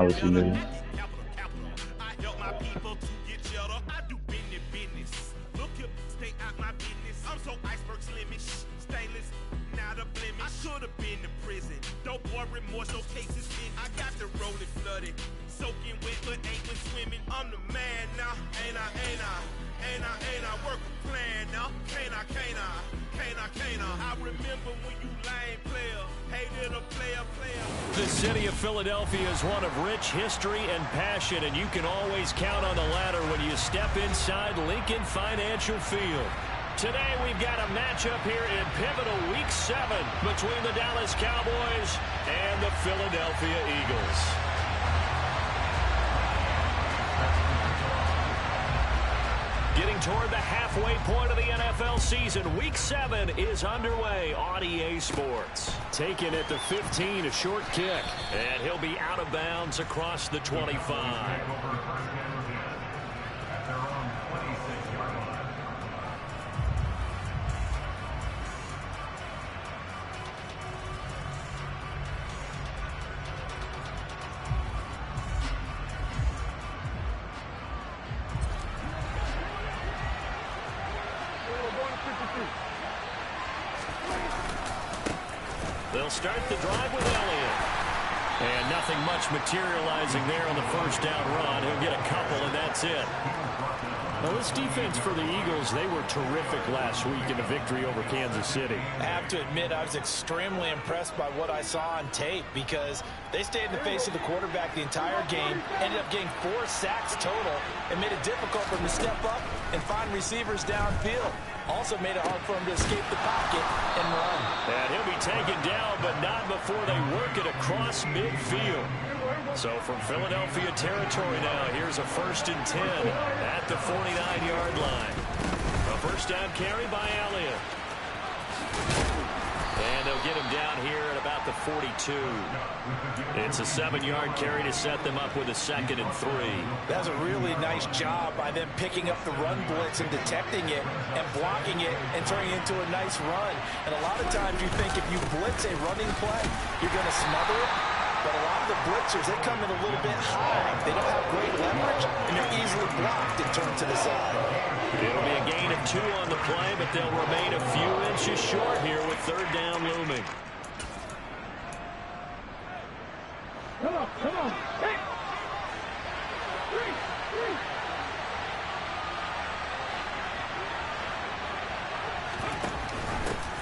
Obviously, nigga. Don't worry, more no cases in. I got the rolling flooded, soaking wet, but ain't been swimming. I'm the man now, ain't I? Work a plan now, can't I? I remember when you lame player, hated a player. The city of Philadelphia is one of rich history and passion, and you can always count on the ladder when you step inside Lincoln Financial Field. Today we've got a matchup here in pivotal Week 7 between the Dallas Cowboys and the Philadelphia Eagles. Getting toward the halfway point of the NFL season, Week 7 is underway on EA Sports. Taken at the 15, a short kick, and he'll be out of bounds across the 25. They'll start the drive with Elliott. And nothing much materializing there on the first down run. He'll get a couple, and that's it. Now, this defense for the Eagles, they were terrific last week in a victory over Kansas City. I have to admit, I was extremely impressed by what I saw on tape because they stayed in the face of the quarterback the entire game, ended up getting 4 sacks total, and made it difficult for him to step up and find receivers downfield. Also made it hard for him to escape the pocket and run. And he'll be taken down, but not before they work it across midfield. So from Philadelphia territory now, here's a 1st and 10 at the 49-yard line. A first down carry by Elliott. And they'll get him down here at about the 42. It's a 7-yard carry to set them up with a 2nd and 3. That was a really nice job by them picking up the run blitz and detecting it and blocking it and turning it into a nice run. And a lot of times you think if you blitz a running play, you're going to smother it. But a lot of the blitzers, they come in a little bit high. They don't have great leverage, and they're easily blocked and turned to the side. It'll be a gain of 2 on the play, but they'll remain a few inches short here with 3rd down looming. Come on. Hey.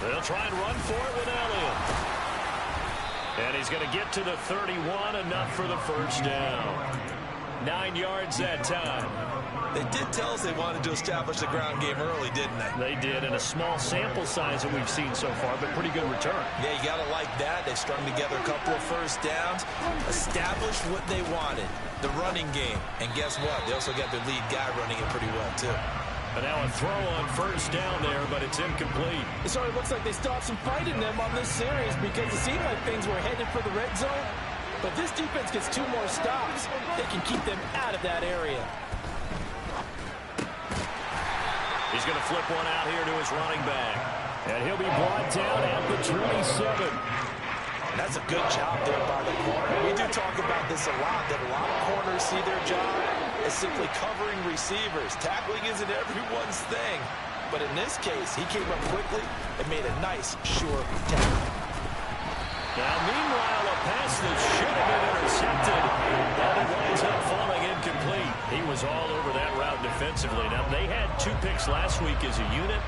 They'll try and run for it with Elliott. And he's going to get to the 31, enough for the first down. 9 yards that time. They did tell us they wanted to establish the ground game early, didn't they? They did, and a small sample size that we've seen so far, but pretty good return. Yeah, you got to like that. They strung together a couple of first downs, established what they wanted, the running game. And guess what? They also got their lead guy running it pretty well, too. And now a throw on first down there, but it's incomplete. So it looks like they still have some fight in them on this series because it seemed like things were headed for the red zone. But this defense gets 2 more stops. They can keep them out of that area. He's going to flip one out here to his running back. And he'll be brought down at the 27. That's a good job there by the corner. We do talk about this a lot, that a lot of corners see their job as simply covering receivers. Tackling isn't everyone's thing. But in this case, he came up quickly and made a nice, sure tackle. Now, meanwhile, a pass that should have been intercepted, but it winds up falling incomplete. He was all over that route defensively. Now, they had 2 picks last week as a unit.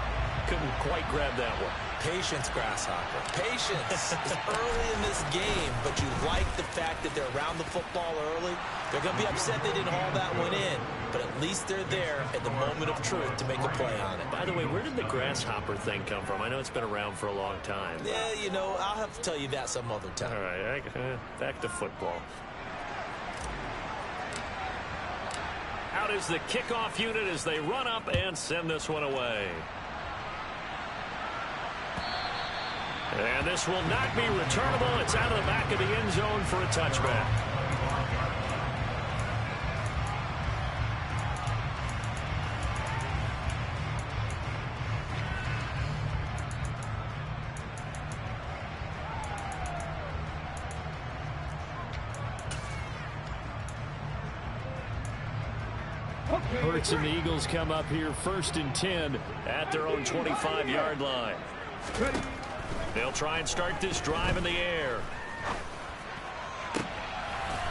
Couldn't quite grab that one. Patience, Grasshopper. Patience is early in this game, but you like the fact that they're around the football early. They're going to be upset they didn't haul that one in, but at least they're there at the moment of truth to make a play on it. By the way, where did the Grasshopper thing come from? I know it's been around for a long time. Yeah, you know, I'll have to tell you that some other time. All right, back to football. Out is the kickoff unit as they run up and send this one away. And this will not be returnable. It's out of the back of the end zone for a touchback. Hurts and the Eagles come up here 1st and 10 at their own 25-yard line. They'll try and start this drive in the air.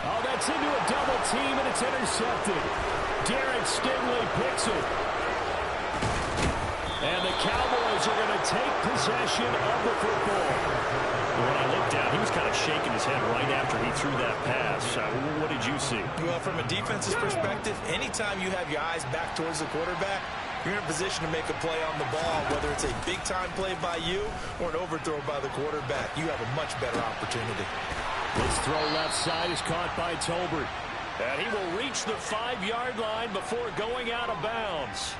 Oh, that's into a double team, and it's intercepted. Derek Stingley picks it. And the Cowboys are going to take possession of the football. When I looked down, he was kind of shaking his head right after he threw that pass. What did you see? Well, from a defense's perspective, anytime you have your eyes back towards the quarterback, you're in a position to make a play on the ball, whether it's a big-time play by you or an overthrow by the quarterback. You have a much better opportunity. This throw left side is caught by Tolbert. And he will reach the 5-yard line before going out of bounds.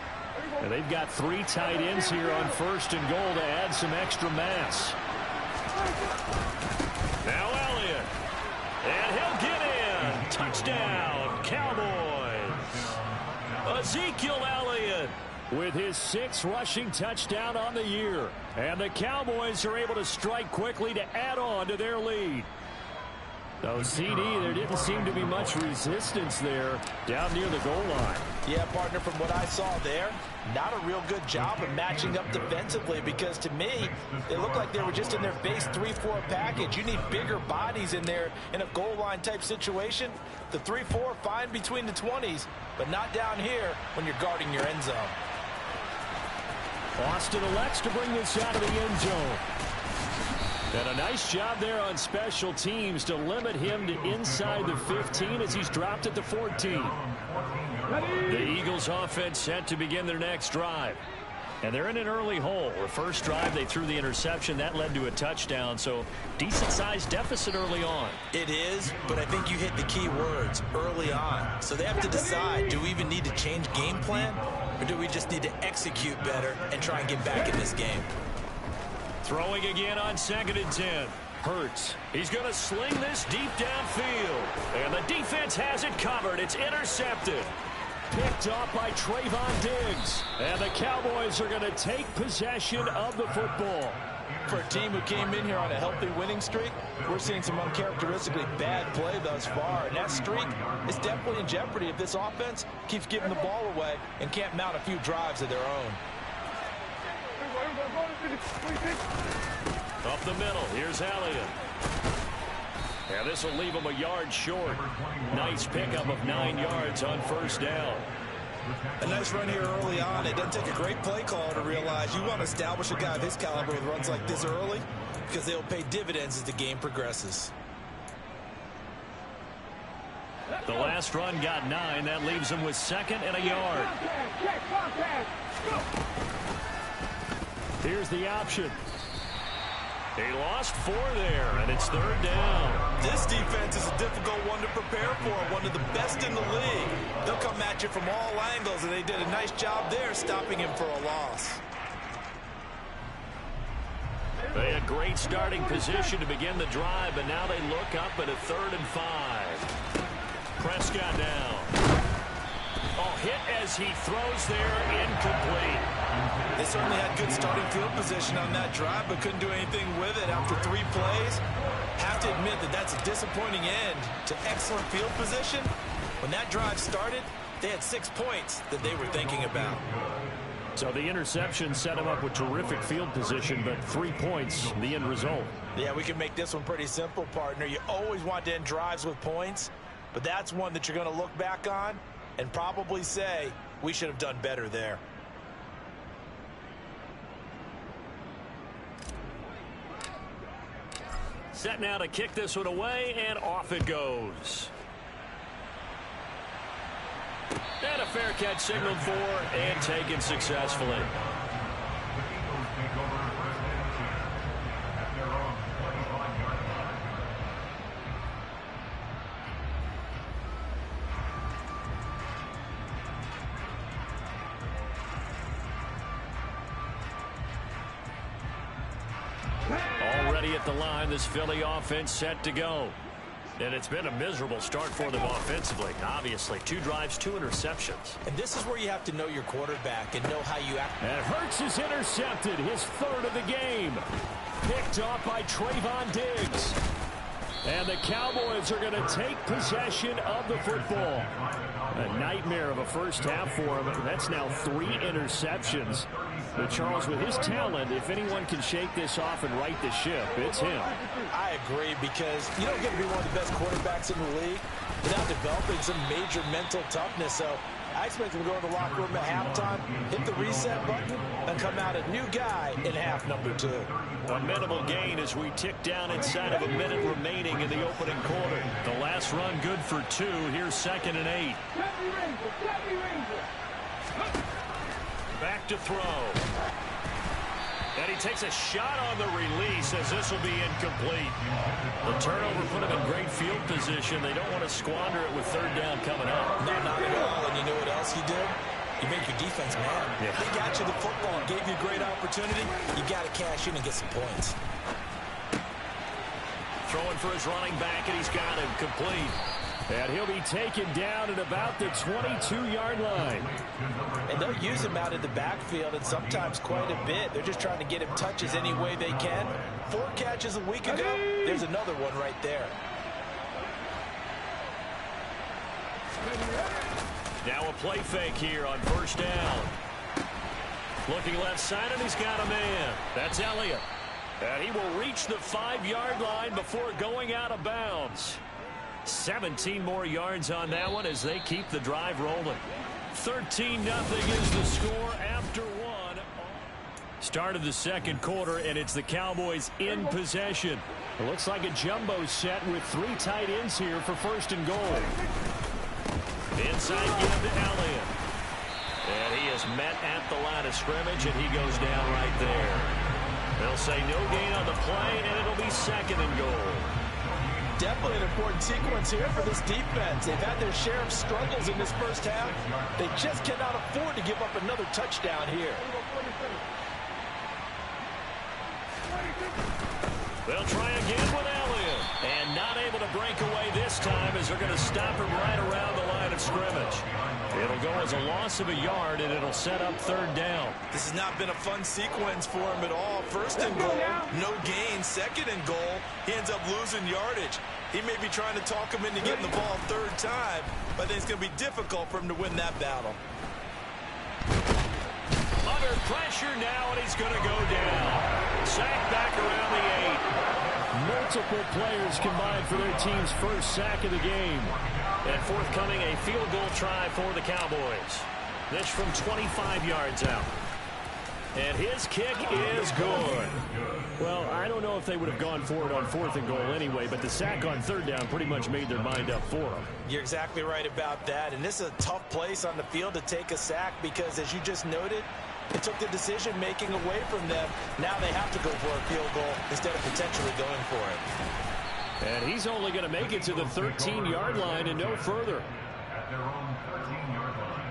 And they've got 3 tight ends here on 1st and goal to add some extra mass. Now Elliott. And he'll get in. Touchdown, Cowboys. Ezekiel Elliott with his 6th rushing touchdown on the year. And the Cowboys are able to strike quickly to add on to their lead. So, CD, there didn't seem to be much resistance there down near the goal line. Yeah, partner, from what I saw there, not a real good job of matching up defensively, because to me, it looked like they were just in their base 3-4 package. You need bigger bodies in there in a goal line type situation. The 3-4, fine between the 20s, but not down here when you're guarding your end zone. Austin elects to bring this out of the end zone. And a nice job there on special teams to limit him to inside the 15 as he's dropped at the 14. The Eagles offense set to begin their next drive. And they're in an early hole. The first drive, they threw the interception. That led to a touchdown, so decent-sized deficit early on. It is, but I think you hit the key words, early on. So they have to decide, do we even need to change game plan, or do we just need to execute better and try and get back in this game? Throwing again on 2nd and 10. Hurts. He's going to sling this deep downfield. And the defense has it covered. It's intercepted. Picked off by Trayvon Diggs. And the Cowboys are going to take possession of the football. For a team who came in here on a healthy winning streak, we're seeing some uncharacteristically bad play thus far. And that streak is definitely in jeopardy if this offense keeps giving the ball away and can't mount a few drives of their own. Up the middle, here's Elliott. And this will leave him a yard short. Nice pickup of 9 yards on 1st down. A nice run here early on. It doesn't take a great play call to realize you want to establish a guy of his caliber with runs like this early, because they'll pay dividends as the game progresses. The last run got 9. That leaves him with 2nd and a yard. Here's the option. He lost 4 there, and it's 3rd down. This defense is a difficult one to prepare for, one of the best in the league. They'll come at you from all angles, and they did a nice job there stopping him for a loss. They had great starting position to begin the drive, but now they look up at a 3rd and 5. Prescott down. Oh, hit as he throws there, incomplete. They certainly had good starting field position on that drive, but couldn't do anything with it after 3 plays. Have to admit that that's a disappointing end to excellent field position. When that drive started, they had 6 points that they were thinking about. So the interception set him up with terrific field position, but 3 points, the end result. Yeah, we can make this one pretty simple, partner. You always want to end drives with points, but that's one that you're going to look back on and probably say, we should have done better there. Set now to kick this one away, and off it goes. And a fair catch signaled for and taken successfully. Already at the line, this Philly offense set to go. And it's been a miserable start for them offensively. Obviously, 2 drives, 2 interceptions. And this is where you have to know your quarterback and know how you act. And Hurts is intercepted, his 3rd of the game. Picked off by Trayvon Diggs. And the Cowboys are going to take possession of the football. A nightmare of a first half for him. That's now 3 interceptions. But Charles, with his talent, if anyone can shake this off and right the ship, it's him. I agree, because you don't get to be one of the best quarterbacks in the league without developing some major mental toughness. So I expect him to go to the locker room at halftime, hit the reset button, and come out a new guy in half number 2. A minimal gain as we tick down inside of a minute remaining in the opening quarter. The last run good for 2. Here's 2nd and 8. Back to throw. And he takes a shot on the release as this will be incomplete. The turnover put him in great field position. They don't want to squander it with 3rd down coming up. No, not at all. And you know what else you do? You make your defense mad. Yeah. They got you the football and gave you a great opportunity. You got to cash in and get some points. Throwing for his running back, and he's got him complete. And he'll be taken down at about the 22-yard line. And they'll use him out in the backfield, and sometimes quite a bit. They're just trying to get him touches any way they can. 4 catches a week ago. There's another one right there. Now a play fake here on 1st down. Looking left side, and he's got a man. That's Elliott. And he will reach the 5-yard line before going out of bounds. 17 more yards on that one as they keep the drive rolling. 13-0 is the score after 1. Start of the 2nd quarter, and it's the Cowboys in possession. It looks like a jumbo set with 3 tight ends here for 1st and goal. Inside give to Elliott. And he is met at the line of scrimmage, and he goes down right there. They'll say no gain on the play, and it'll be 2nd and goal. Definitely an important sequence here for this defense. They've had their share of struggles in this first half. They just cannot afford to give up another touchdown here. They'll try again with Elliott. And not able to break away this time as they're going to stop him right around the line of scrimmage. It'll go as a loss of a yard, and it'll set up 3rd down. This has not been a fun sequence for him at all. 1st and goal, no gain. 2nd and goal, he ends up losing yardage. He may be trying to talk him into getting the ball 3rd time, but I think it's going to be difficult for him to win that battle. Under pressure now, and he's going to go down. Sack back around the 8. Multiple players combined for their team's first sack of the game. And forthcoming, a field goal try for the Cowboys. This from 25 yards out. And his kick is good. Well, I don't know if they would have gone for it on 4th and goal anyway, but the sack on 3rd down pretty much made their mind up for them. You're exactly right about that. And this is a tough place on the field to take a sack because, as you just noted, it took the decision-making away from them. Now they have to go for a field goal instead of potentially going for it. And he's only going to make it to the 13-yard line and no further. At their own 13-yard line.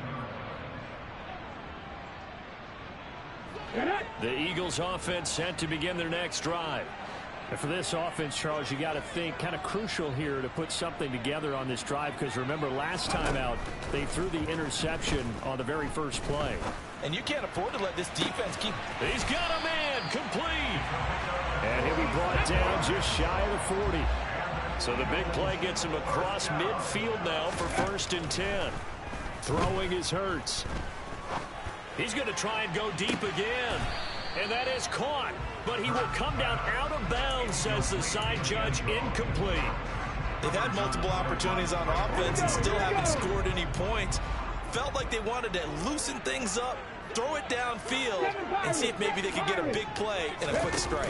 The Eagles offense set to begin their next drive. And for this offense, Charles, you got to think kind of crucial here to put something together on this drive, because remember last time out they threw the interception on the very first play. And you can't afford to let this defense keep... He's got a man complete. And he'll be brought down just shy of the 40. So the big play gets him across midfield now for 1st and 10. Throwing is Hurts. He's going to try and go deep again. And that is caught. But he will come down out of bounds, says the side judge. Incomplete. They've had multiple opportunities on offense and still haven't scored any points. Felt like they wanted to loosen things up, throw it downfield, and see if maybe they could get a big play and a quick strike.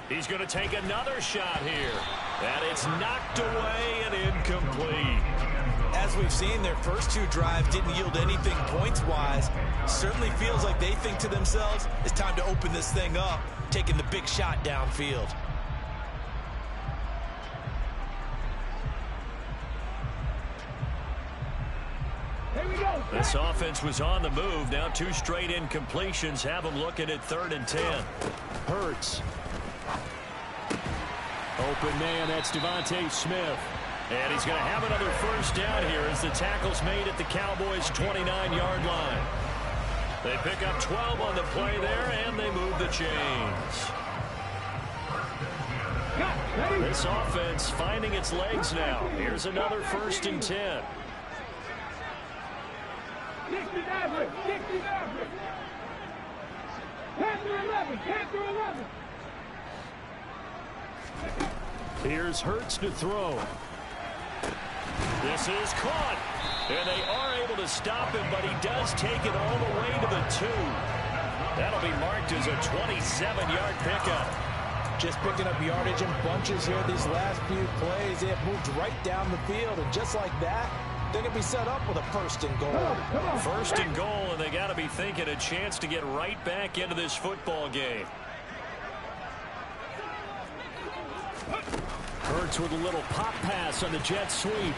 He's going to take another shot here. And it's knocked away and incomplete. As we've seen, their first 2 drives didn't yield anything points-wise. Certainly feels like they think to themselves, it's time to open this thing up, taking the big shot downfield. This offense was on the move. Now 2 straight incompletions have them looking at 3rd and 10. Hurts. Open man, that's Devontae Smith. And he's going to have another 1st down here as the tackle's made at the Cowboys' 29-yard line. They pick up 12 on the play there, and they move the chains. This offense finding its legs now. Here's another 1st and 10. Here's Hurts to throw. This is caught. And they are able to stop him, but he does take it all the way to the 2. That'll be marked as a 27-yard pickup. Just picking up yardage in bunches here these last few plays. They have moved right down the field, and just like that, they're going to be set up with a 1st and goal. 1st and goal, and they got to be thinking a chance to get right back into this football game. Hurts with a little pop pass on the jet sweep.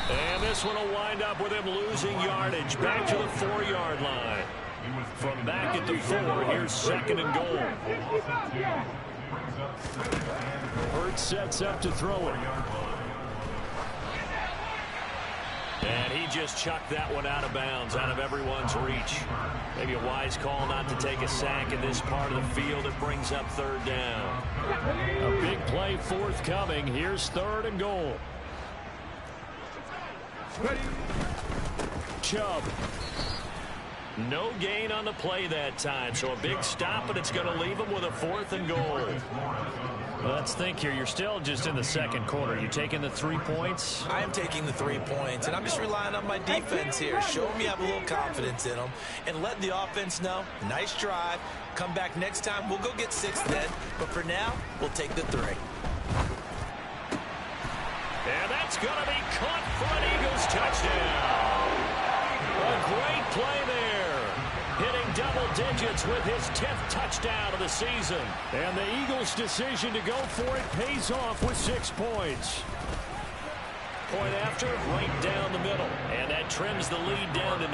And this one will wind up with him losing yardage back to the 4-yard line. From back at the 4, here's 2nd and goal. Hurts sets up to throw it. And he just chucked that one out of bounds, out of everyone's reach. Maybe a wise call not to take a sack in this part of the field. It brings up 3rd down. A big play forthcoming. Here's 3rd and goal. Chubb. No gain on the play that time, so a big stop, and it's going to leave him with a 4th and goal. Let's think here. You're still just in the 2nd quarter. You taking the 3 points? I am taking the 3 points, and I'm just relying on my defense here. Show me you have a little confidence in them, and let the offense know. Nice drive. Come back next time. We'll go get 6 then, but for now, we'll take the 3. And that's going to be caught for an Eagles touchdown. A great play there. Hitting double digits with his 10th touchdown of the season. And the Eagles' decision to go for it pays off with 6 points. Point after, right down the middle. And that trims the lead down to 9.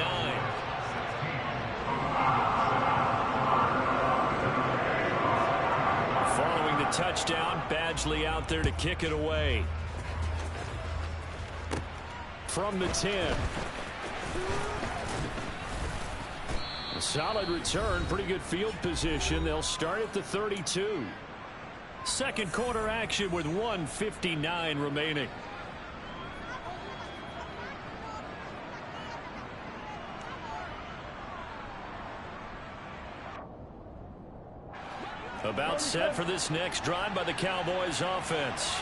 Following the touchdown, Badgley out there to kick it away. From the 10. A solid return, pretty good field position. They'll start at the 32. 2nd quarter action with 1:59 remaining. About set for this next drive by the Cowboys offense.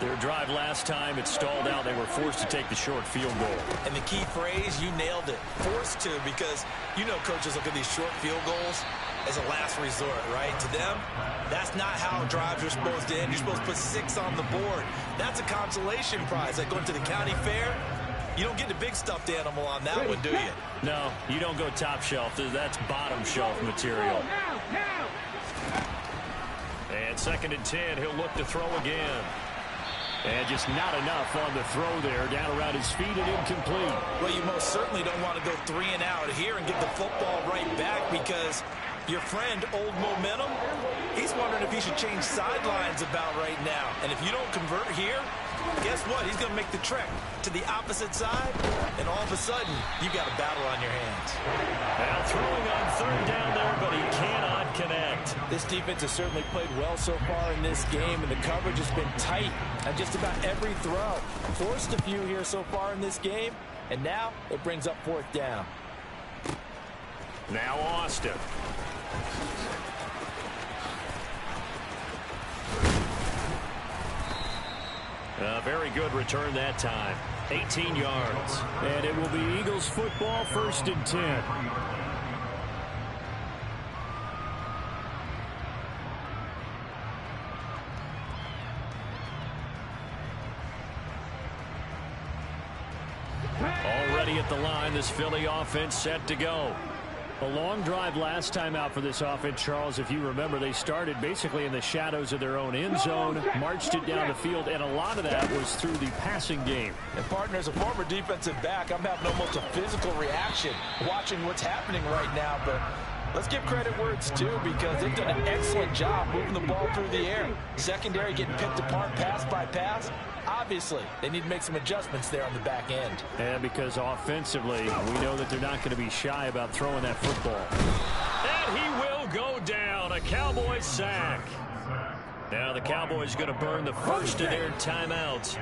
Their drive last time, it stalled out. They were forced to take the short field goal. And the key phrase, you nailed it. Forced to, because you know coaches look at these short field goals as a last resort, right? To them, that's not how drives are supposed to end. You're supposed to put 6 on the board. That's a consolation prize. Like going to the county fair, you don't get the big stuffed animal on that one, do you? No, you don't go top shelf. That's bottom shelf material. And 2nd and 10, he'll look to throw again. And just not enough on the throw there. Down around his feet and incomplete. Well, you most certainly don't want to go 3 and out here and get the football right back, because your friend, Old Momentum, he's wondering if he should change sidelines about right now. And if you don't convert here, guess what? He's going to make the trek to the opposite side, and all of a sudden, you got a battle on your hands. Now throwing on 3rd down there, but he cannot connect. This defense has certainly played well so far in this game, and the coverage has been tight on just about every throw. Forced a few here so far in this game, and now it brings up 4th down. Now Austin. A very good return that time. 18 yards. And it will be Eagles football, 1st and 10. Already at the line, this Philly offense set to go. A long drive last time out for this offense, Charles. If you remember, they started basically in the shadows of their own end zone, marched it down the field, and a lot of that was through the passing game. And, partner, as a former defensive back, I'm having almost a physical reaction watching what's happening right now. But let's give credit where it's due, because they've done an excellent job moving the ball through the air. Secondary getting picked apart pass by pass. Obviously, they need to make some adjustments there on the back end. And because offensively, we know that they're not going to be shy about throwing that football. And he will go down. A Cowboys sack. Now the Cowboys going to burn the first of their timeouts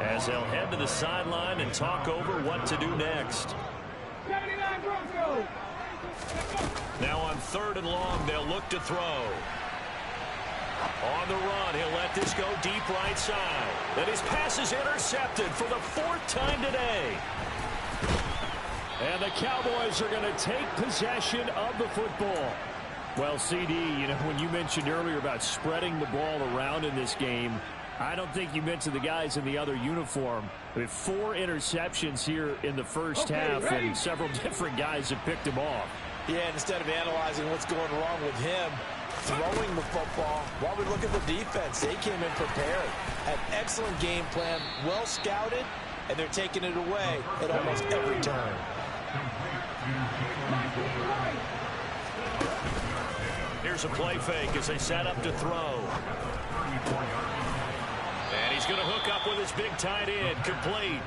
as they'll head to the sideline and talk over what to do next. Now on 3rd and long, they'll look to throw. On the run, he'll let this go deep right side. And his pass is intercepted for the 4th time today. And the Cowboys are going to take possession of the football. Well, CD, you know, when you mentioned earlier about spreading the ball around in this game, I don't think you mentioned the guys in the other uniform. With 4 interceptions here in the first half, and several different guys have picked him off. Yeah, and instead of analyzing what's going wrong with him, throwing the football, while we look at the defense, they came in prepared. Had excellent game plan, well scouted, and they're taking it away at almost every turn. Here's a play fake as they set up to throw. And he's going to hook up with his big tight end, complete.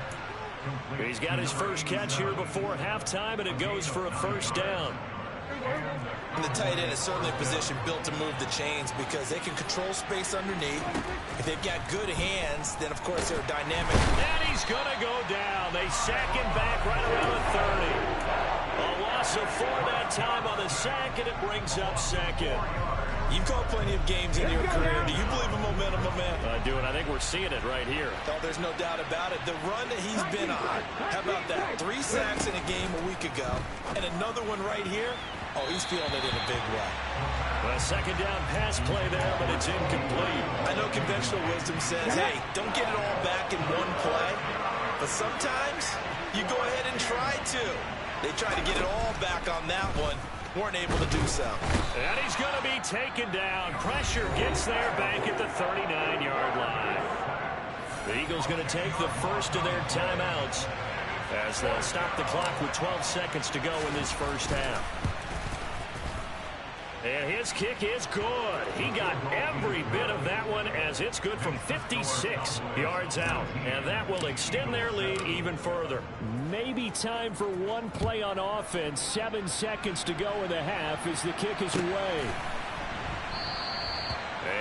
He's got his first catch here before halftime, and it goes for a first down. And the tight end is certainly a position built to move the chains because they can control space underneath. If they've got good hands, then of course they're dynamic. And he's going to go down. They sack him back right around the 30. A loss of 4 that time on the sack, and it brings up 2nd. You've called plenty of games in your career. Do you believe in momentum, my man? I do, and I think we're seeing it right here. Oh, there's no doubt about it. The run that he's been on, how about that? 3 sacks in a game a week ago, and another one right here. Oh, he's feeling it in a big way. A 2nd down pass play there, but it's incomplete. I know conventional wisdom says, hey, don't get it all back in one play. But sometimes you go ahead and try to. They tried to get it all back on that one. Weren't able to do so. And he's going to be taken down. Pressure gets there back at the 39-yard line. The Eagles going to take the first of their timeouts as they'll stop the clock with 12 seconds to go in this first half. And his kick is good. He got every bit of that one as it's good from 56 yards out. And that will extend their lead even further. Maybe time for one play on offense. 7 seconds to go in the half as the kick is away.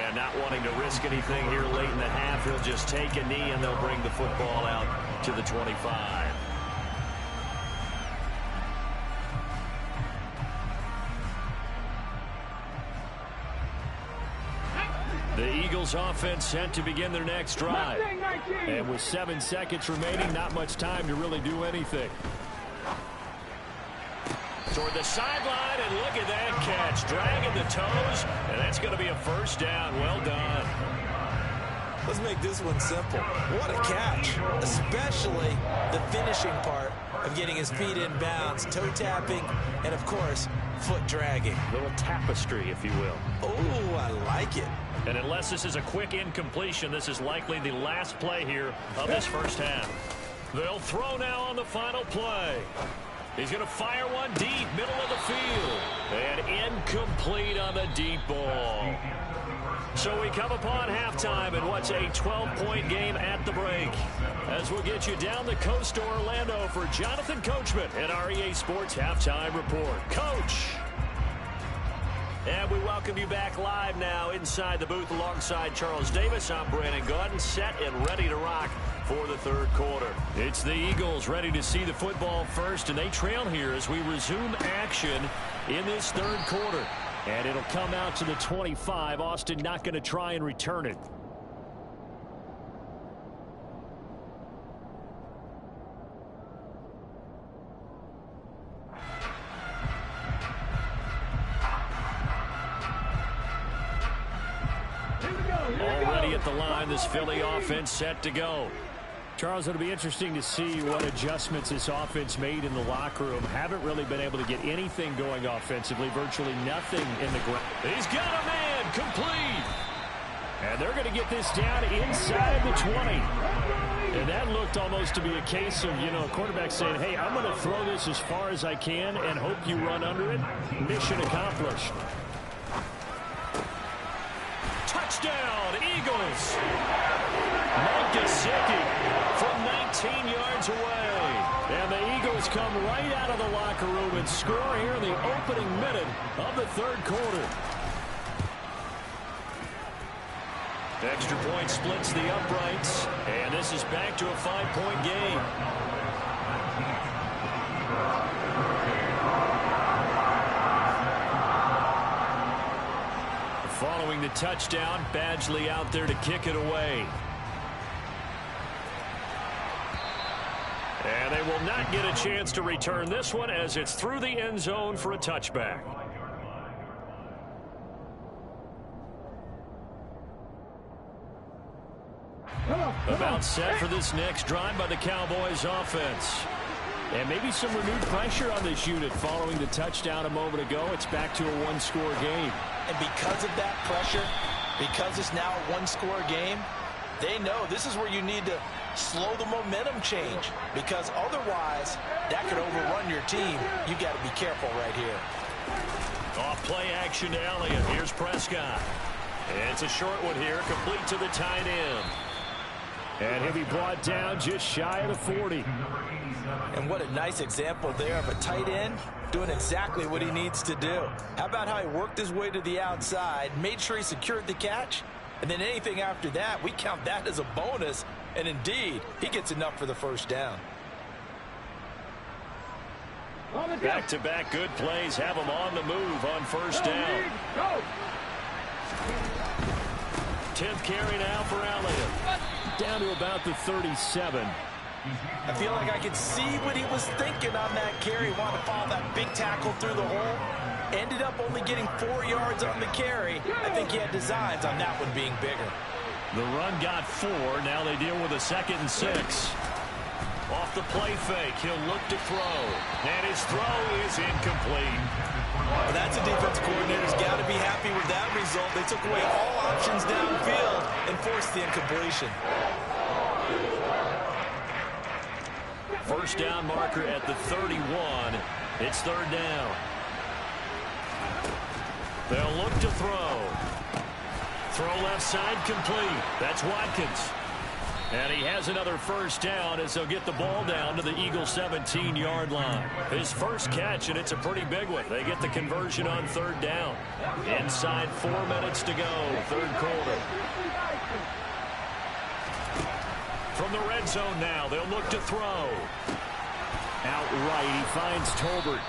And not wanting to risk anything here late in the half, he'll just take a knee and they'll bring the football out to the 25. The Eagles offense set to begin their next drive. And with 7 seconds remaining, not much time to really do anything. Toward the sideline, and look at that catch. Dragging the toes, and that's going to be a first down. Well done. Let's make this one simple. What a catch, especially the finishing part of getting his feet in bounds, toe tapping, and of course, foot dragging. A little tapestry, if you will. Oh, I like it. And unless this is a quick incompletion, this is likely the last play here of this first half. They'll throw now on the final play. He's going to fire one deep, middle of the field. And incomplete on the deep ball. So we come upon halftime in what's a 12-point game at the break. As we'll get you down the coast to Orlando for Jonathan Coachman at our EA Sports Halftime Report. Coach! And we welcome you back live now inside the booth alongside Charles Davis. I'm Brandon Gaudin, set and ready to rock for the third quarter. It's the Eagles ready to see the football first, and they trail here as we resume action in this third quarter. And it'll come out to the 25. Austin not going to try and return it. Already at the line, this Philly offense set to go. Charles, it'll be interesting to see what adjustments this offense made in the locker room. Haven't really been able to get anything going offensively, virtually nothing in the ground. He's got a man, complete. And they're going to get this down inside the 20. And that looked almost to be a case of, you know, a quarterback saying, hey, I'm going to throw this as far as I can and hope you run under it. Mission accomplished. Touchdown, Eagles. Mike Gesicki from 19 yards away. And the Eagles come right out of the locker room and score here in the opening minute of the third quarter. Extra point splits the uprights, and this is back to a 5-point game. Following the touchdown, Badgley out there to kick it away. And they will not get a chance to return this one as it's through the end zone for a touchback. About set for this next drive by the Cowboys offense. And maybe some renewed pressure on this unit following the touchdown a moment ago. It's back to a one-score game. And because of that pressure, because it's now a one-score game, they know this is where you need to slow the momentum change, because otherwise that could overrun your team. You got to be careful right here. Off play action to Elliott. Here's Prescott. It's a short one here, complete to the tight end. And he'll be brought down just shy of the 40. And what a nice example there of a tight end doing exactly what he needs to do. How about how he worked his way to the outside, made sure he secured the catch, and then anything after that, we count that as a bonus. And indeed, he gets enough for the first down. Back-to-back good plays have him on the move on first down. 10th carry now for Elliott. Down to about the 37. I feel like I could see what he was thinking on that carry. Wanted to follow that big tackle through the hole. Ended up only getting 4 yards on the carry. I think he had designs on that one being bigger. The run got 4. Now they deal with a 2nd and 6. Off the play fake, he'll look to throw. And his throw is incomplete. Well, that's a defense coordinator's got to be happy with that result. They took away all options downfield and forced the incompletion. First down marker at the 31. It's 3rd down. They'll look to throw. Throw left side complete. That's Watkins. And he has another first down as they'll get the ball down to the Eagles' 17-yard line. His first catch, and it's a pretty big one. They get the conversion on 3rd down. Inside 4 minutes to go, 3rd quarter. From the red zone now, they'll look to throw. Outright, he finds Tolbert.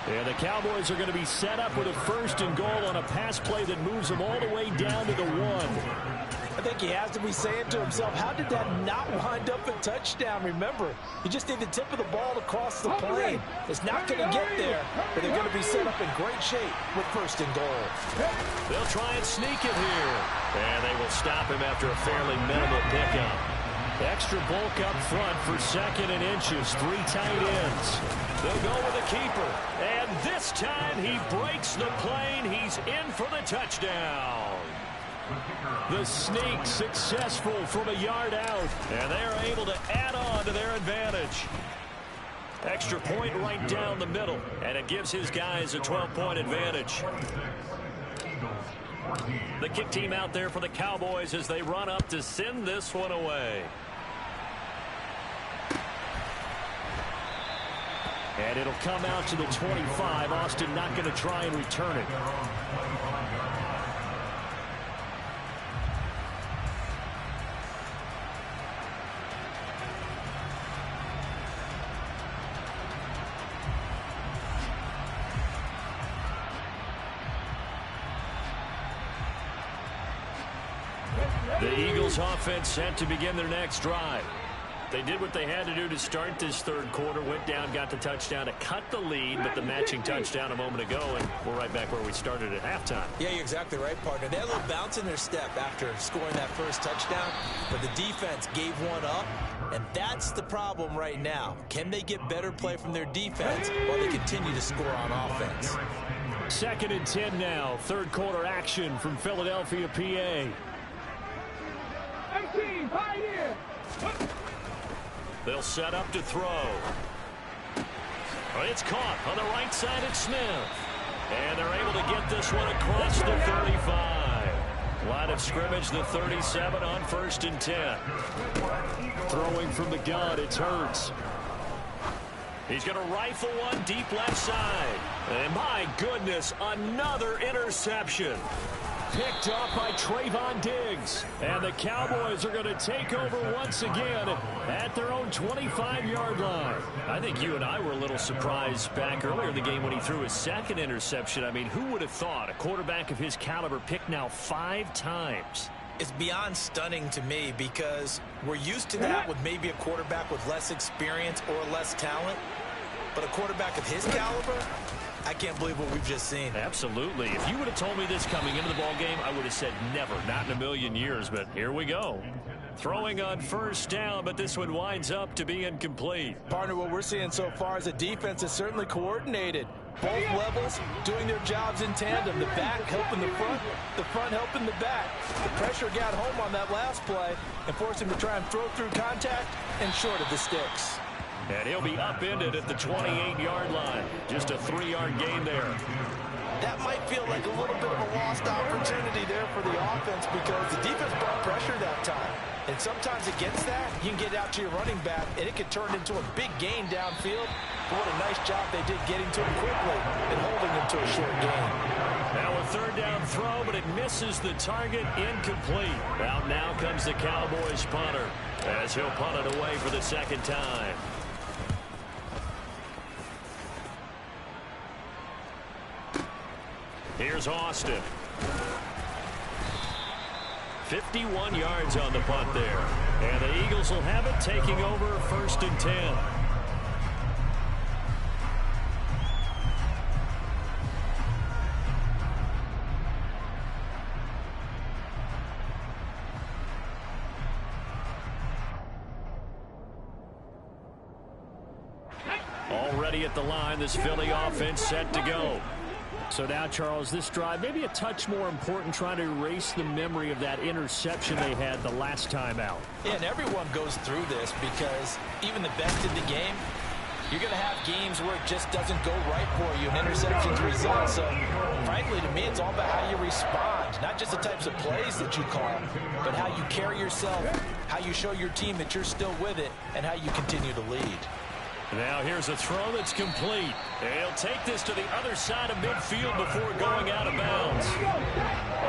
And the Cowboys are going to be set up with a 1st and goal on a pass play that moves them all the way down to the 1. I think he has to be saying to himself, how did that not wind up a touchdown? Remember, you just need the tip of the ball to cross the plane. It's not going to get there, but they're going to be set up in great shape with 1st and goal. They'll try and sneak it here. And they will stop him after a fairly minimal pickup. Extra bulk up front for 2nd and inches. 3 tight ends. They'll go with a keeper. And this time he breaks the plane. He's in for the touchdown. The sneak successful from a yard out. And they are able to add on to their advantage. Extra point right down the middle. And it gives his guys a 12-point advantage. The kick team out there for the Cowboys as they run up to send this one away. And it'll come out to the 25. Austin not going to try and return it. The Eagles offense set to begin their next drive. They did what they had to do to start this 3rd quarter. Went down, got the touchdown to cut the lead, but the matching touchdown a moment ago, and we're right back where we started at halftime. Yeah, you're exactly right, partner. They had a little bounce in their step after scoring that first touchdown, but the defense gave one up, and that's the problem right now. Can they get better play from their defense while they continue to score on offense? 2nd and 10 now. 3rd quarter action from Philadelphia, PA. 18, Pioneer! They'll set up to throw. It's caught on the right side at Smith. And they're able to get this one across the 35. Line of scrimmage, the 37 on 1st and 10. Throwing from the gun, it's Hurts. He's going to rifle one deep left side. And my goodness, another interception. picked off by Trayvon Diggs. And the Cowboys are going to take over once again at their own 25-yard line. I think you and I were a little surprised back earlier in the game when he threw his second interception. I mean, who would have thought a quarterback of his caliber picked now 5 times? It's beyond stunning to me because we're used to that with maybe a quarterback with less experience or less talent. But a quarterback of his caliber, I can't believe what we've just seen. Absolutely. If you would have told me this coming into the ball game, I would have said never, not in a million years. But here we go. Throwing on first down, but this one winds up to be incomplete. Partner, what we're seeing so far is the defense is certainly coordinated. Both levels doing their jobs in tandem. The back helping the front helping the back. The pressure got home on that last play and forced him to try and throw through contact and short of the sticks. And he'll be upended at the 28-yard line. Just a 3-yard gain there. That might feel like a little bit of a lost opportunity there for the offense because the defense brought pressure that time. And sometimes against that, you can get out to your running back, and it could turn into a big gain downfield. But what a nice job they did getting to him quickly and holding him to a short gain. Now a third down throw, but it misses the target, incomplete. Out now comes the Cowboys punter as he'll punt it away for the second time. Here's Austin. 51 yards on the punt there. And the Eagles will have it, taking over 1st and 10. Already at the line, this Philly offense set to go. So now, Charles, this drive maybe a touch more important, trying to erase the memory of that interception they had the last time out. Yeah, and everyone goes through this because even the best in the game, you're going to have games where it just doesn't go right for you and interceptions result. So, frankly, to me, it's all about how you respond, not just the types of plays that you call, but how you carry yourself, how you show your team that you're still with it, and how you continue to lead. Now here's a throw that's complete. He'll take this to the other side of midfield before going out of bounds.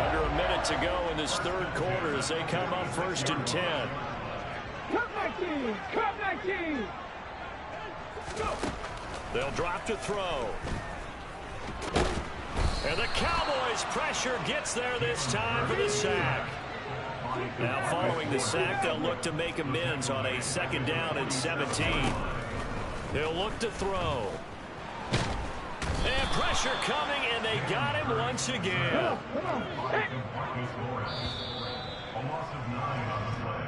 Under a minute to go in this third quarter as they come up 1st and 10. Come back, team! They'll drop to throw. And the Cowboys' pressure gets there this time for the sack. Now following the sack, they'll look to make amends on a 2nd down and 17. He'll look to throw. And pressure coming, and they got him once again.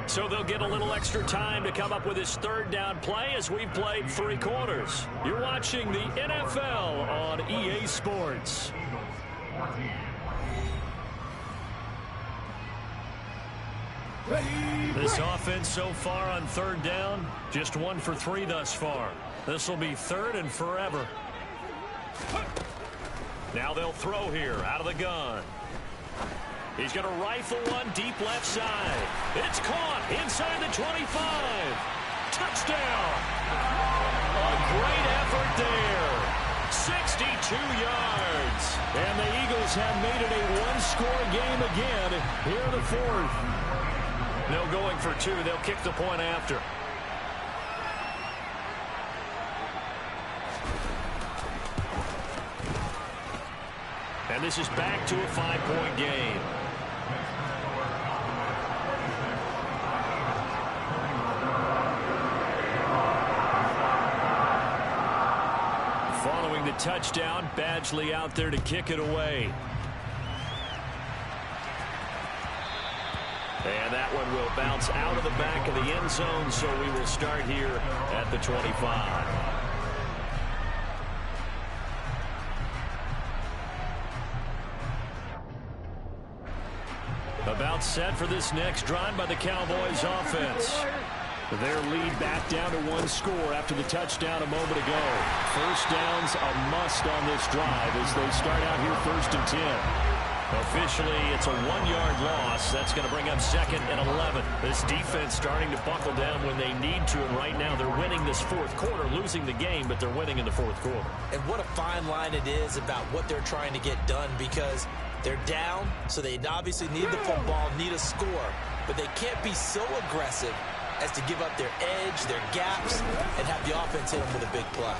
So they'll get a little extra time to come up with his 3rd down play as we've played 3 quarters. You're watching the NFL on EA Sports. This offense so far on 3rd down, just 1 for 3 thus far. This will be 3rd and forever. Now they'll throw here out of the gun. He's going to rifle one deep left side. It's caught inside the 25. Touchdown. A great effort there. 62 yards. And the Eagles have made it a 1-score game again here in the 4th. No going for 2. They'll kick the point after. And this is back to a 5-point game. Following the touchdown, Badgley out there to kick it away. And that one will bounce out of the back of the end zone, so we will start here at the 25. About set for this next drive by the Cowboys offense. Their lead back down to 1 score after the touchdown a moment ago. 1st down's a must on this drive as they start out here 1st and 10. Officially, it's a 1-yard loss. That's going to bring up 2nd and 11. This defense starting to buckle down when they need to, and right now they're winning this 4th quarter, losing the game, but they're winning in the 4th quarter. And what a fine line it is about what they're trying to get done, because They're down, so they obviously need the football, need a score, but they can't be so aggressive as to give up their edge, their gaps, and have the offense hit them with a big play.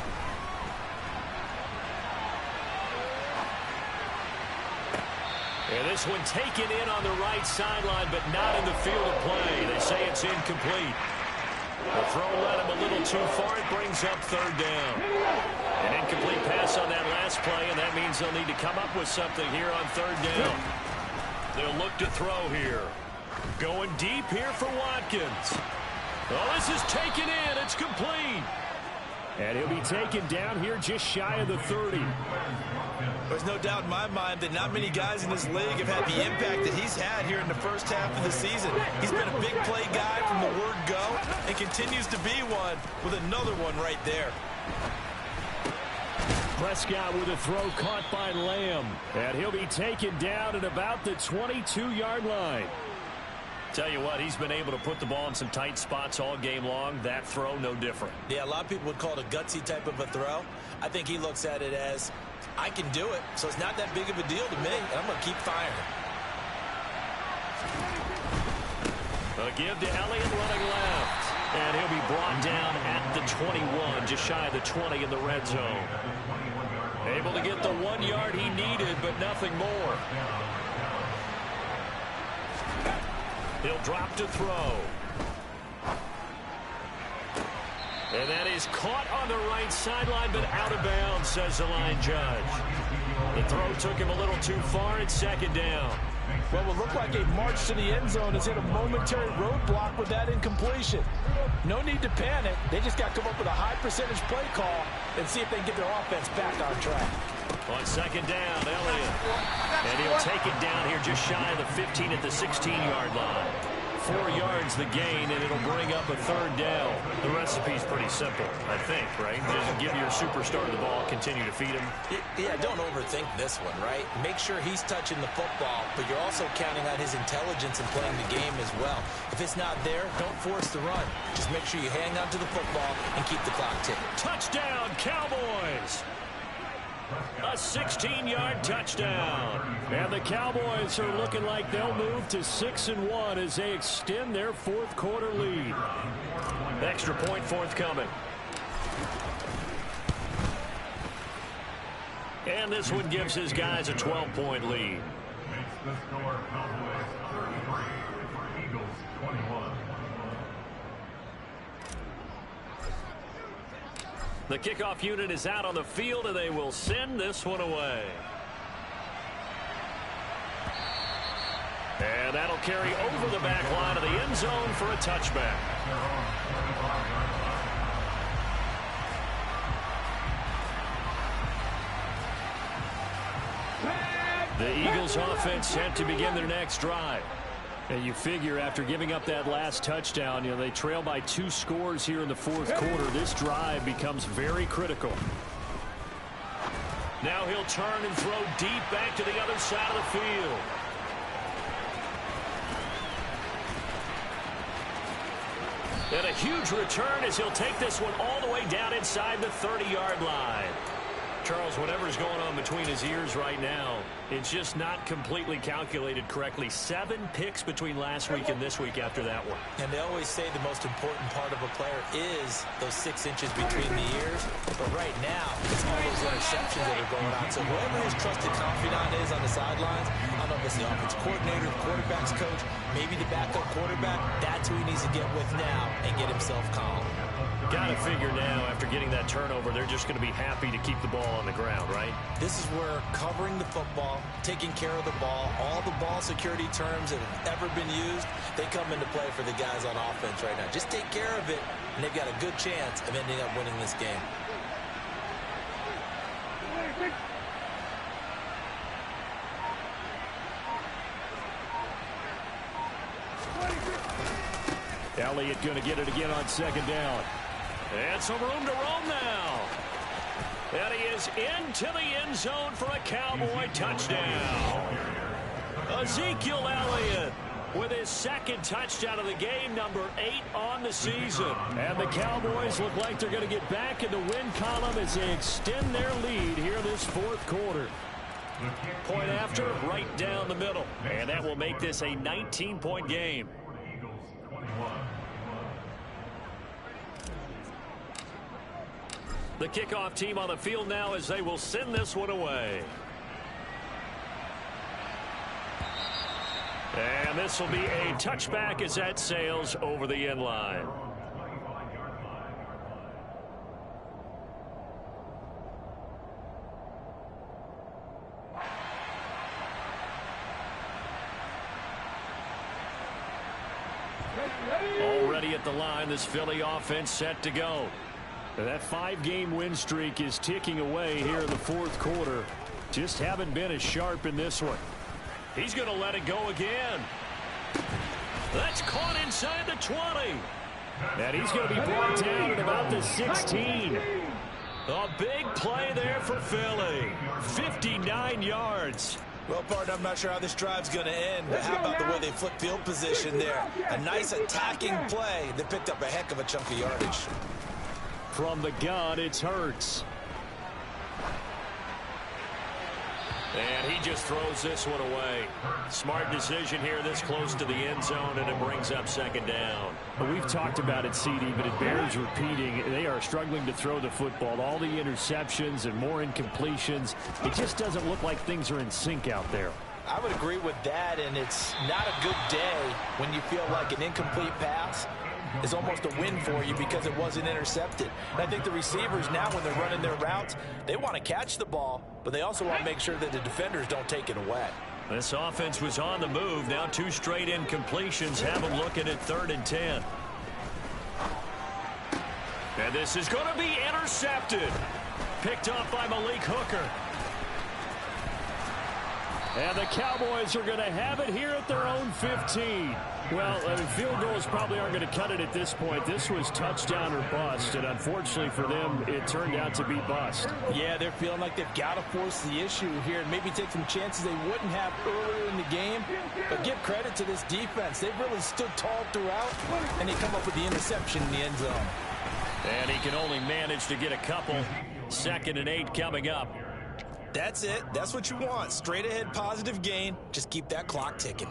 And this one taken in on the right sideline, but not in the field of play. They say it's incomplete. The throw led him a little too far. It brings up third down. An incomplete pass on that last play, and that means they'll need to come up with something here on third down. They'll look to throw here. Going deep here for Watkins. Oh, this is taken in. It's complete. And he'll be taken down here just shy of the 30. There's no doubt in my mind that not many guys in this league have had the impact that he's had here in the first half of the season. He's been a big play guy from the word go and continues to be one with another one right there. Prescott with a throw caught by Lamb. And he'll be taken down at about the 22-yard line. Tell you what, he's been able to put the ball in some tight spots all game long. That throw, no different. Yeah, a lot of people would call it a gutsy type of a throw. I think he looks at it as, I can do it, so it's not that big of a deal to me, and I'm going to keep firing. A give to Elliott running left. And he'll be brought down at the 21, just shy of the 20 in the red zone. Able to get the 1 yard he needed, but nothing more. He'll drop to throw. And that is caught on the right sideline, but out of bounds, says the line judge. The throw took him a little too far. It's second down. Well, it will look like a march to the end zone has hit a momentary roadblock with that incompletion. No need to panic. They just got to come up with a high percentage play call and see if they can get their offense back on track. On second down, Elliott. And he'll take it down here just shy of the 15 at the 16-yard line. 4 yards the gain, and it'll bring up a third down. The recipe's pretty simple, I think, right? Just give your superstar the ball, continue to feed him. Yeah, don't overthink this one, right? Make sure he's touching the football, but you're also counting on his intelligence in playing the game as well. If it's not there, don't force the run. Just make sure you hang on to the football and keep the clock ticking. Touchdown, Cowboys! A 16-yard touchdown. And the Cowboys are looking like they'll move to 6-1 as they extend their fourth quarter lead. Extra point forthcoming. And this one gives his guys a 12-point lead. Makes the score Cowboys 33, Eagles 21. The kickoff unit is out on the field, and they will send this one away. And that'll carry over the back line of the end zone for a touchback. The Eagles offense set to begin their next drive. And you figure after giving up that last touchdown, they trail by 2 scores here in the fourth quarter. This drive becomes very critical. Now he'll turn and throw deep back to the other side of the field. And a huge return as he'll take this one all the way down inside the 30-yard line. Charles, whatever's going on between his ears right now, it's just not completely calculated correctly. 7 picks between last week and this week after that one. And they always say the most important part of a player is those 6 inches between the ears. But right now, it's all those interceptions that are going on. So whoever his trusted confidant is on the sidelines, I don't know if it's the offensive coordinator, the quarterback's coach, maybe the backup quarterback, that's who he needs to get with now and get himself calm. Got to figure now, after getting that turnover, they're just going to be happy to keep the ball on the ground, right? This is where covering the football, taking care of the ball, all the ball security terms that have ever been used, they come into play for the guys on offense right now. Just take care of it, and they've got a good chance of ending up winning this game. Elliott going to get it again on second down. And some room to roam now. And he is into the end zone for a Cowboy touchdown. Ezekiel Elliott with his second touchdown of the game, number 8 on the season. And the Cowboys look like they're going to get back in the win column as they extend their lead here this fourth quarter. Point after, right down the middle. And that will make this a 19-point game. Eagles 21. The kickoff team on the field now as they will send this one away. And this will be a touchback as that sails over the end line. Already at the line, this Philly offense set to go. That 5-game win streak is ticking away here in the fourth quarter. Just haven't been as sharp in this one. He's going to let it go again. That's caught inside the 20. And he's going to be brought down at about the 16. A big play there for Philly. 59 yards. Well, partner, I'm not sure how this drive's going to end, but how about the way they flip field position there? A nice attacking play that picked up a heck of a chunk of yardage. From the gun, it's Hurts. And he just throws this one away. Smart decision here this close to the end zone, and it brings up second down. Well, we've talked about it, CD, but it bears repeating. They are struggling to throw the football. All the interceptions and more incompletions. It just doesn't look like things are in sync out there. I would agree with that, and it's not a good day when you feel like an incomplete pass is almost a win for you because it wasn't intercepted. And I think the receivers now, when they're running their routes, they want to catch the ball, but they also want to make sure that the defenders don't take it away. This offense was on the move. Now 2 straight incompletions have them looking at 3rd and 10. And this is going to be intercepted. Picked off by Malik Hooker. And the Cowboys are going to have it here at their own 15. Well, field goals probably aren't going to cut it at this point. This was touchdown or bust, and unfortunately for them, it turned out to be bust. Yeah, they're feeling like they've got to force the issue here and maybe take some chances they wouldn't have earlier in the game. But give credit to this defense. They've really stood tall throughout, and they come up with the interception in the end zone. And he can only manage to get a couple. 2nd and 8 coming up. That's it. That's what you want. Straight ahead positive gain. Just keep that clock ticking.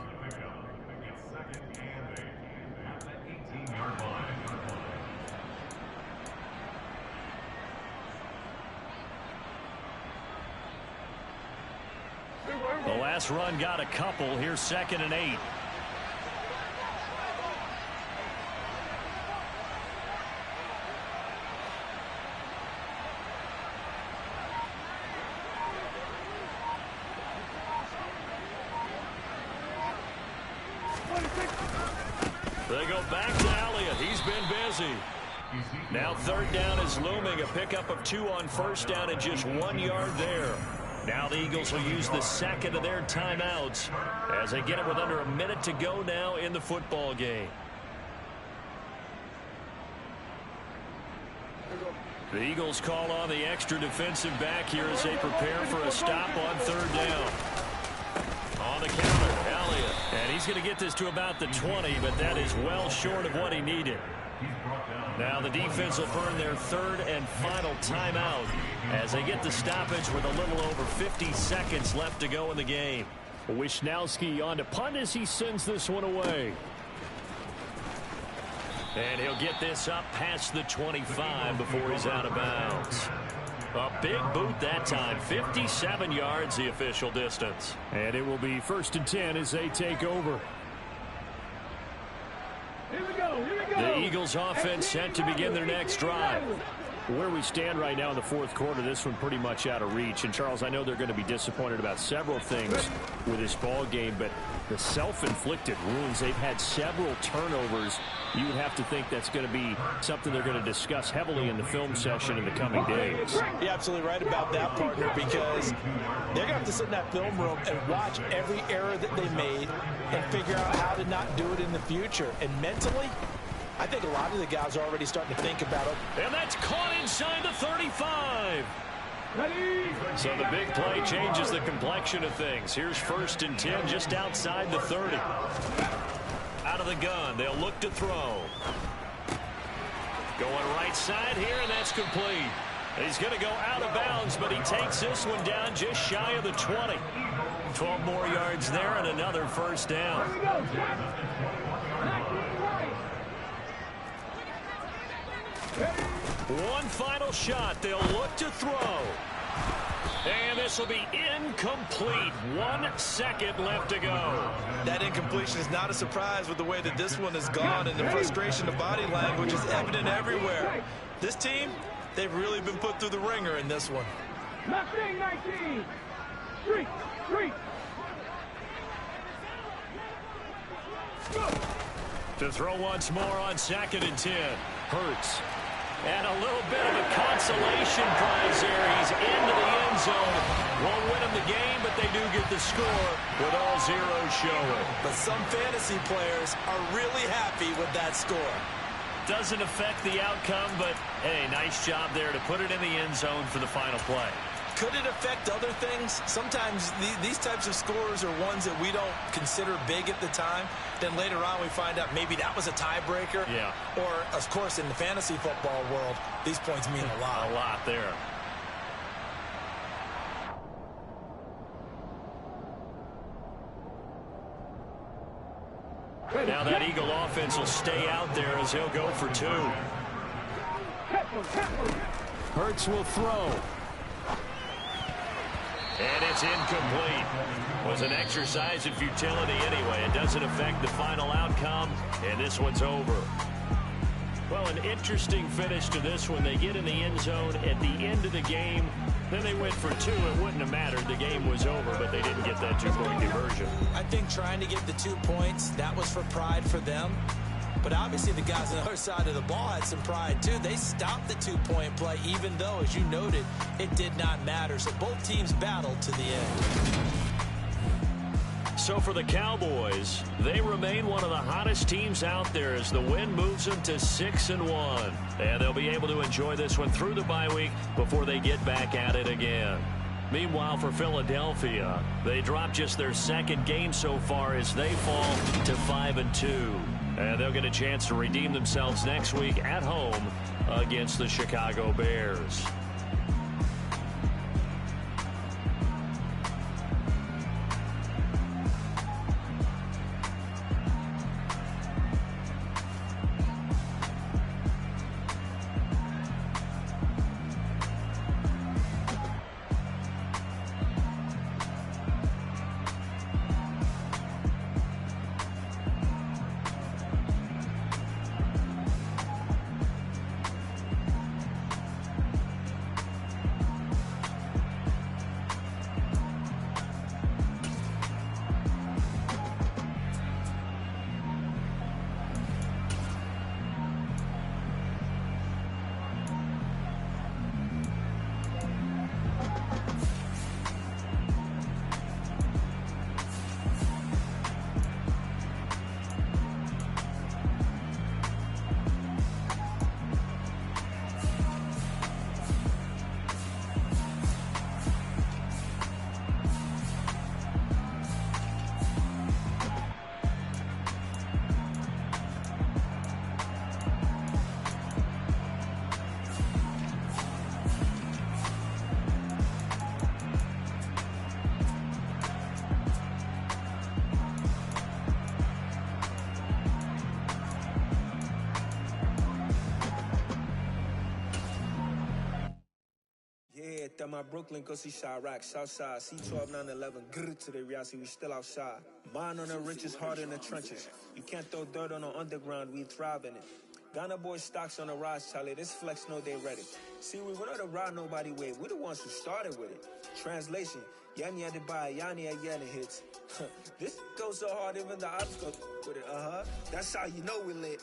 The last run got a couple. Here's 2nd and 8. They go back to Elliott. He's been busy. Now 3rd down is looming. A pickup of 2 on 1st down and just 1 yard there. Now the Eagles will use the 2nd of their timeouts as they get it with under a minute to go now in the football game. The Eagles call on the extra defensive back here as they prepare for a stop on 3rd down. On the counter, Elliott. And he's going to get this to about the 20, but that is well short of what he needed. Now the defense will burn their 3rd and final timeout as they get the stoppage with a little over 50 seconds left to go in the game. Wisnowski on to punt as he sends this one away. And he'll get this up past the 25 before he's out of bounds. A big boot that time. 57 yards the official distance. And it will be 1st and 10 as they take over. The Eagles offense set to begin their next drive. Where we stand right now in the fourth quarter, this one pretty much out of reach. And, Charles, I know they're going to be disappointed about several things with this ball game, but the self-inflicted wounds, they've had several turnovers. You would have to think that's going to be something they're going to discuss heavily in the film session in the coming days. You're absolutely right about that, partner, because they're going to have to sit in that film room and watch every error that they made and figure out how to not do it in the future. And mentally, I think a lot of the guys are already starting to think about it. And that's caught inside the 35. So the big play changes the complexion of things. Here's 1st and 10 just outside the 30. Out of the gun, they'll look to throw. Going right side here, and that's complete. He's going to go out of bounds, but he takes this one down just shy of the 20. 12 more yards there and another first down. One final shot. They'll look to throw. And this will be incomplete. 1 second left to go. That incompletion is not a surprise with the way that this one has gone, and the frustration of body language is evident everywhere. This team, they've really been put through the ringer in this one. 19. Three. To throw once more on 2nd and 10. Hurts. And a little bit of a consolation prize there. He's into the end zone. Won't win him the game, but they do get the score with all zeros showing. But some fantasy players are really happy with that score. Doesn't affect the outcome, but, hey, nice job there to put it in the end zone for the final play. Could it affect other things? Sometimes these types of scores are ones that we don't consider big at the time. Then later on we find out maybe that was a tiebreaker. Yeah. Or, of course, in the fantasy football world, these points mean a lot. A lot there. Now that Eagle offense will stay out there as he'll go for 2. Hurts will throw. And it's incomplete. Was an exercise in futility anyway. It doesn't affect the final outcome, and this one's over. Well, an interesting finish to this one. They get in the end zone at the end of the game. Then they went for 2. It wouldn't have mattered. The game was over, but they didn't get that 2-point conversion. I think trying to get the 2 points, that was for pride for them. But obviously the guys on the other side of the ball had some pride too. They stopped the 2-point play, even though, as you noted, it did not matter. So both teams battled to the end. So for the Cowboys, they remain one of the hottest teams out there as the win moves them to 6-1. And they'll be able to enjoy this one through the bye week before they get back at it again. Meanwhile, for Philadelphia, they dropped just their 2nd game so far as they fall to 5-2. And they'll get a chance to redeem themselves next week at home against the Chicago Bears. At my Brooklyn, go see Chirac, Southside, C12, 911, grrr to the reality, we still outside. Mine on the richest, heart in the trenches. You can't throw dirt on the underground, we thrive in it. Ghana boys stocks on the rise, Charlie, this flex know they ready. See, we were not the ride nobody with, we're the ones who started with it. Translation, Yanni had to buy, Yanni had yelling hits. This goes so hard, even the ops go with it, That's how you know we lit.